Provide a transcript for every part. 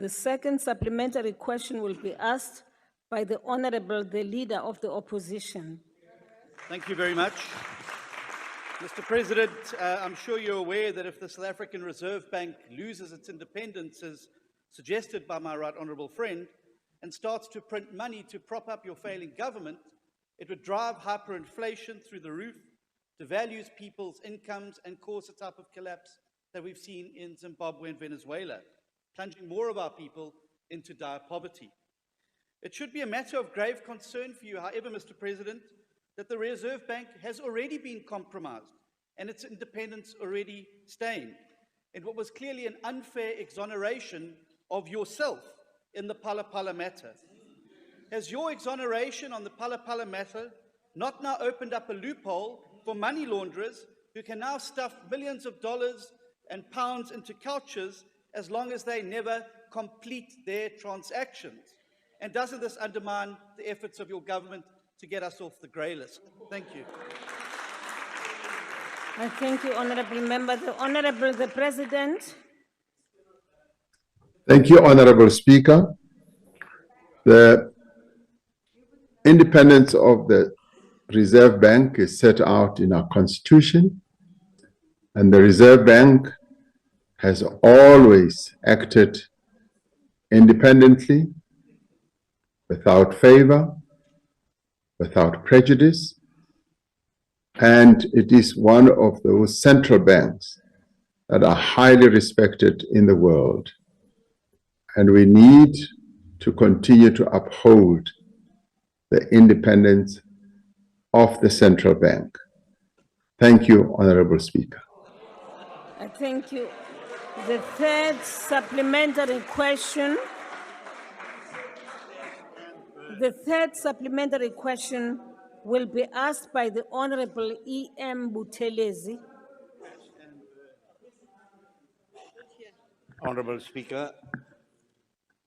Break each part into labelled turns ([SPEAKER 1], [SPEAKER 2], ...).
[SPEAKER 1] The second supplementary question will be asked by the Honorable, the Leader of the Opposition.
[SPEAKER 2] Thank you very much. Mr. President, I'm sure you're aware that if the South African Reserve Bank loses its independence, as suggested by my right honourable friend, and starts to print money to prop up your failing government, it would drive hyperinflation through the roof, devalues people's incomes, and cause the type of collapse that we've seen in Zimbabwe and Venezuela, plunging more of our people into dire poverty. It should be a matter of grave concern for you, however, Mr. President, that the Reserve Bank has already been compromised and its independence already stained in what was clearly an unfair exoneration of yourself in the Phala Phala matter. Has your exoneration on the Phala Phala matter not now opened up a loophole for money launderers who can now stuff millions of dollars and pounds into couches as long as they never complete their transactions? And doesn't this undermine the efforts of your government to get us off the grey list? Thank you.
[SPEAKER 1] Thank you, Honourable Member. The Honourable, the President.
[SPEAKER 3] Thank you, Honourable Speaker. The independence of the Reserve Bank is set out in our Constitution, and the Reserve Bank has always acted independently, without favor, without prejudice, and it is one of those central banks that are highly respected in the world. And we need to continue to uphold the independence of the central bank. Thank you, Honourable Speaker.
[SPEAKER 1] Thank you. The third supplementary question. The third supplementary question will be asked by the Honourable E.M. Buthelezi.
[SPEAKER 4] Honourable Speaker,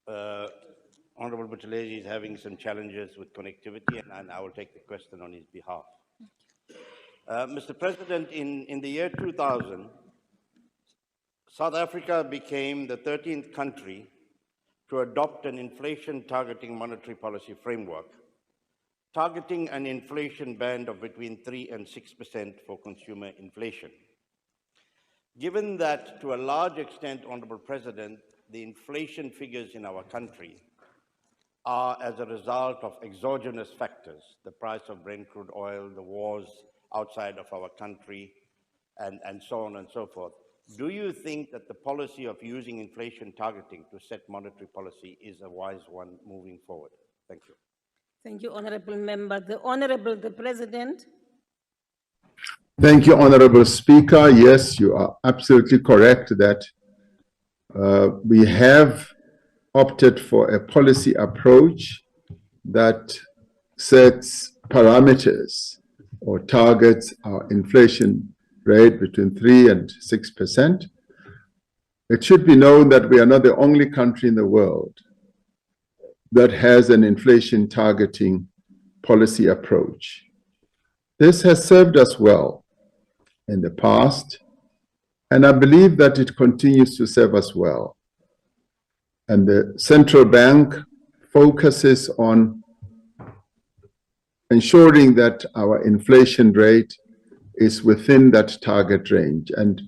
[SPEAKER 4] Honourable Buthelezi is having some challenges with connectivity, and I will take the question on his behalf. Mr. President, in the year 2000, South Africa became the 13th country to adopt an inflation-targeting monetary policy framework, targeting an inflation band of between 3 and 6% for consumer inflation. Given that, to a large extent, Honourable President, the inflation figures in our country are as a result of exogenous factors, the price of Brent crude oil, the wars outside of our country, and so on and so forth. Do you think that the policy of using inflation targeting to set monetary policy is a wise one moving forward? Thank you.
[SPEAKER 1] Thank you, Honourable Member. The Honourable, the President.
[SPEAKER 3] Thank you, Honourable Speaker. Yes, you are absolutely correct that we have opted for a policy approach that sets parameters or targets our inflation rate between 3 and 6%. It should be known that we are not the only country in the world that has an inflation targeting policy approach. This has served us well in the past, and I believe that it continues to serve us well. And the central bank focuses on ensuring that our inflation rate is within that target range. And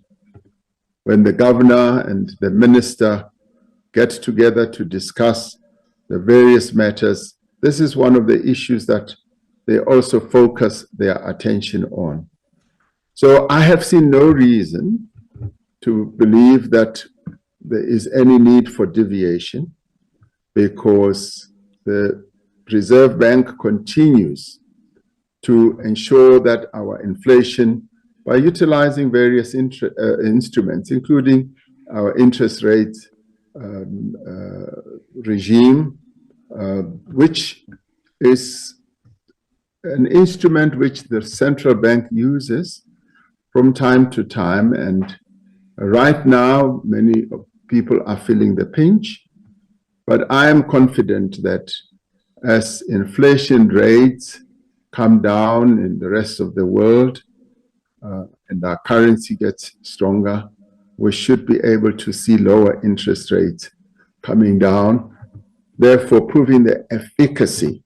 [SPEAKER 3] when the governor and the minister get together to discuss the various matters, this is one of the issues that they also focus their attention on. So I have seen no reason to believe that there is any need for deviation, because the Reserve Bank continues to ensure that our inflation, by utilizing various instruments, including our interest rate regime, which is an instrument which the central bank uses from time to time. And right now, many people are feeling the pinch, but I am confident that as inflation rates come down in the rest of the world and our currency gets stronger, we should be able to see lower interest rates coming down, therefore proving the efficacy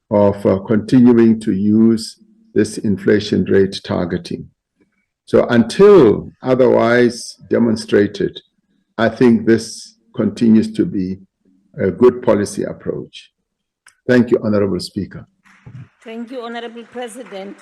[SPEAKER 3] of continuing to use this inflation rate targeting. So until otherwise demonstrated, I think this continues to be a good policy approach. Thank you, Honorable Speaker.
[SPEAKER 1] Thank you, Honorable President.